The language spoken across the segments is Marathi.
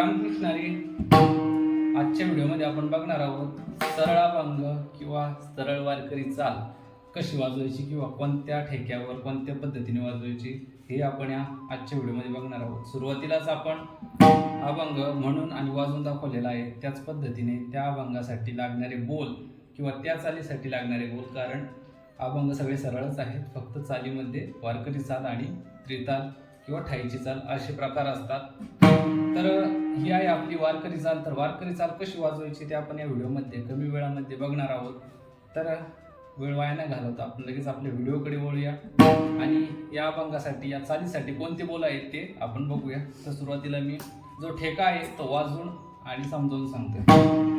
रामकृष्ण हरी. आजच्या व्हिडिओमध्ये आपण बघणार आहोत सरळ अभंग किंवा सरळ वारकरी चाल कशी वाजवायची किंवा कोणत्या ठेक्यावर कोणत्या पद्धतीने वाजवायची हे आपण या आजच्या व्हिडिओमध्ये बघणार आहोत. सुरुवातीलाच आपण अभंग म्हणून आणि वाजवून दाखवलेला आहे, त्याच पद्धतीने त्या अभंगासाठी लागणारे बोल किंवा त्या चालीसाठी लागणारे बोल, कारण अभंग सगळे सरळच आहेत, फक्त चालीमध्ये वारकरी चाल आणि त्रिताल किंवा ठाईची चाल असे प्रकार असतात. तर ही आहे आपली वारकरी चाल. तर वारकरी चाल कशी वाजवायची ते आपण या व्हिडिओमध्ये कमी वेळामध्ये बघणार आहोत. तर वेळ वाया न घालवता आपण लगेच आपल्या व्हिडिओकडे वळूया आणि या अभंगासाठी या चालीसाठी कोणते बोल आहेत ते आपण बघूया. तर सुरुवातीला मी जो ठेका आहे तो वाजवून आणि समजावून सांगतो.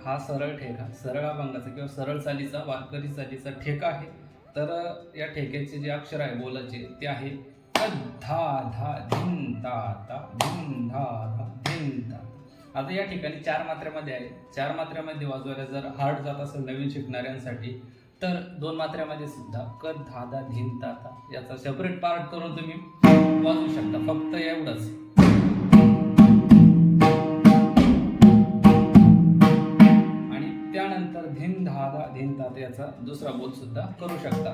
हा सरळ ठेका, सरळ अभंगाचा किंवा सरळ चालीचा वारकरी चालीचा ठेका आहे. तर या ठेक्याचे जे अक्षर आहे बोलाचे ते आहे धा धा धिन ता ता धिन धा धा धिन ता. आता या ठिकाणी 4 मात्र्यामध्ये आहे. 4 मात्र्यामध्ये वाजवायला जर हार्ड जात असेल नवीन शिकणाऱ्यांसाठी तर 2 मात्र्यामध्ये सुद्धा क धा धा धिन ता ता याचा सेपरेट पार्ट करून तुम्ही वाजवू शकता. फक्त एवढंच. याचा दुसरा बोल सुद्धा करू शकता.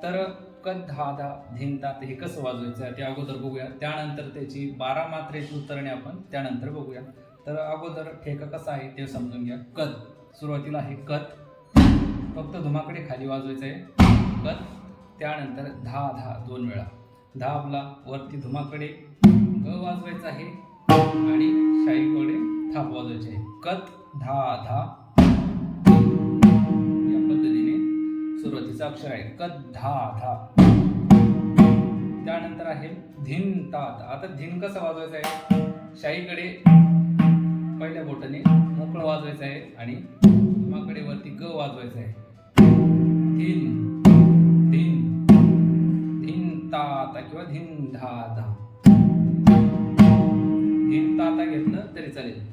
तर क धा धा धिन ता हे कसं वाजवायचं आहे ते अगोदर बघूया. त्यानंतर त्याची 12 मात्रेची उतरणे आपण त्यानंतर बघूया. तर अगोदर ठेका कसा आहे ते समजून घ्या. कत सुरुवातीला आहे कत, फक्त धुमाकडे खाली वाजवायचं आहे कत. त्यानंतर धा धा 2 वेळा. धा आपला वरती धुमाकडे ग वाजवायचा आहे आणि शाईकडे थाप वाजवायचे आहे. कत धा धा सुरुवातीचा अक्षर आहे कत धा धा. त्यानंतर आहे धिन ता ता. आता धिन कसं वाजवायचं आहे, शाईकडे पहिल्या बोटाने मोकळं वाजवायचं आहे आणि धुमाकडे वरती ग वाजवायचं आहे. धिन धिन धिन ता ता किंवा धिन धा धा. धिन ता ता घेतलं तरी चालेल.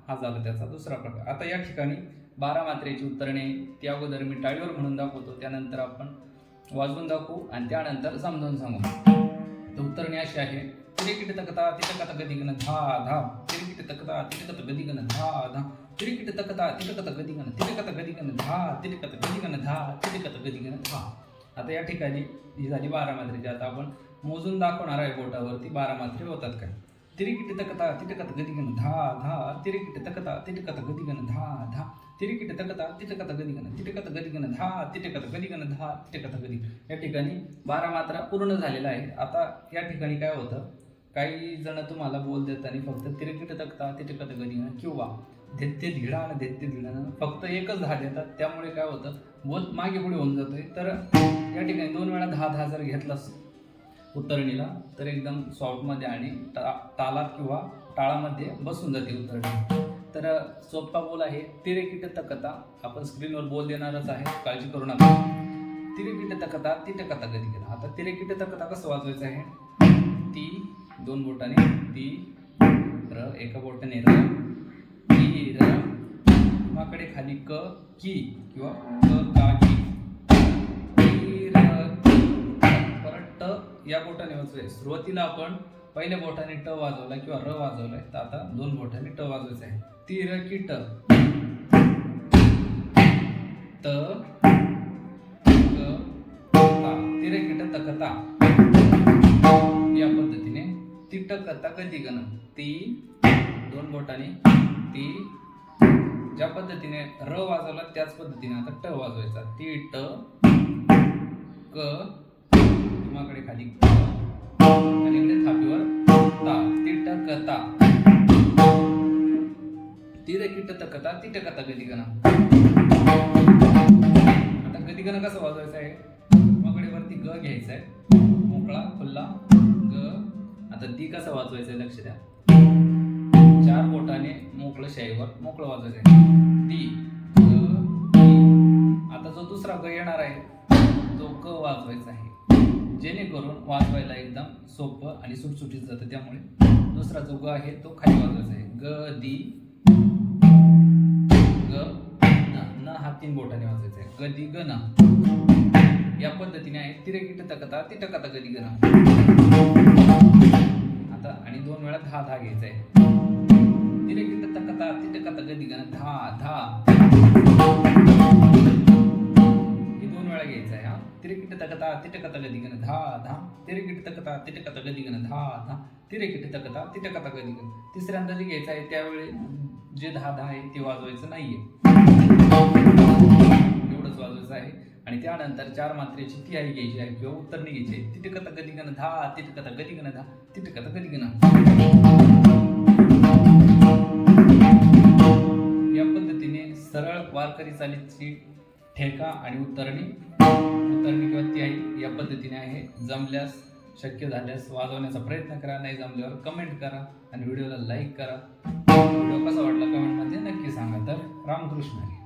हा झाला त्याचा दुसरा प्रकार. आता या ठिकाणी 12 मात्रेची उतरणे ती अगोदर मी टाळीवर म्हणून दाखवतो, त्यानंतर आपण वाजवून दाखवू आणि त्यानंतर समजावून सांगू. तर उतरणे अशी आहे. तिरिकिट तकता तिटकत गदिगन धा धा. तिरिकिट तकता तिटकत गदिगन धा धा. तिरिकिट तकता तिटकत गदिगन तिटकत गदिगन धा तिटकत गदिगन धा तिटकत गदिगन धा. आता या ठिकाणी ही झाली 12 मात्रेची. आता आपण मोजून दाखवणार आहे बोटावरती 12 मात्रे होतात काय. तिरिकिट तकता तिटकत गदिगन धा धा. तिरिकिट तकता तिटकत गदिगन धा धा. तिरिकिट तकता तिटकत गदिगन तिटकत गदिगन धा तिटकत गदिगन धा तिटकत गदिगन. या ठिकाणी 12 मात्रा पूर्ण झालेला आहे. आता या ठिकाणी काय होतं, काही जण तुम्हाला बोल देताना फक्त तिरिकिट तकता तिटकत गदिगन किंवा धेत्ते धिडा आणि धेत्ते धिडानं फक्त एकच धा देतात, त्यामुळे काय होतं बोल मागे पुढे होऊन जातोय. तर या ठिकाणी 2 वेळा धा धा जर घेतलास उतरणीला तर एकदम सॉफ्टमध्ये आणि तालात किंवा टाळामध्ये बसून जाते उतरणी. तर सोपा बोल आहे तिरिकिट तकता. आपण स्क्रीनवर बोल देणारच आहे, काळजी करू नका. तिरिकिट तकता तिटकता गदिगन. आता तिरिकिट तकता कसं वाजवायचं आहे, ती 2 बोटाने ती र, एका बोटाने र ती र, माकडे खाली क की किंवा क का की, या बोटाने वाजवायचे. सुरुवातीला आपण पहिल्या बोटाने ट वाजवला किंवा र वाजवलाय, तर आता 2 बोटाने ट वाजवायचं आहे. ती र की ट त क ता. तिरकिट तकता या पद्धतीने तिटकता गदिगन. ती 2 बोटाने ती ज्या पद्धतीने र वाजवला त्याच पद्धतीने आता ट वाजवायचा. ती ट क माकडे खाली आणि इकडे थापीवर ता. तिटकता तिरकिट तकता तिटकता गदिगन. आता गदिगन कसं वाजवायचं आहे, माकडे वरती ग घ्यायचा आहे मोकळा खुल्ला ग. आता ती कसं वाजवायचं आहे लक्ष द्या. 4 बोटाने मोकळं शाईवर मोकळं वाजवायचं आहे. ती ग ती. दुसरा ग येणार आहे, तो ग वाजवायचा आहे, जेणेकरून वाजवायला एकदम सोपं आणि सुटसुटीत जातं. त्यामुळे दुसरा जो ग आहे तो खाली वाजवायचा आहे. ग दी ग न, न हा 3 बोटाने वाजवायचा आहे. ग दी ग न या पद्धतीने आहे. तिरेकिट तकता तिटकता गदी ग न. आता आणि 2 वेळा धा धा घ्यायचा आहे. तिरेकिट तकता तिटकता गदी ग न धा धा हे 2 वेळा घ्यायचं आहे. हा तिरेकिट तकता तिटकता गदी ग न धा धा तिरेकिट तकता तिटकता गदी ग न धा धा तिरेकिट तकता तिटकता गदी ग. तिसऱ्यांदा जे घ्यायचं आहे त्यावेळी जे धा धा आहे ते वाजवायचं नाहीये, एवढंच वाजवायचं आहे. आणि त्यानंतर 4 मात्रेची ती आई घ्यायची आहे किंवा उत्तरणी घ्यायची आहे. तिटकता गदी ग न धा तिटकता गदी ग न धा तिटकता गदी ग न. या पद्धतीने सरळ वारकरी चालीची ठेका आणि उत्तरणी किंवा ती आई या पद्धतीने आहे. जमल्यास शक्य झाल्यास वाजवण्याचा प्रयत्न करा, नाही जमल्यावर कमेंट करा आणि व्हिडिओला लाईक करा. व्हिडिओ कसा वाटला कमेंटमध्ये नक्की सांगा. तर रामकृष्ण हरी.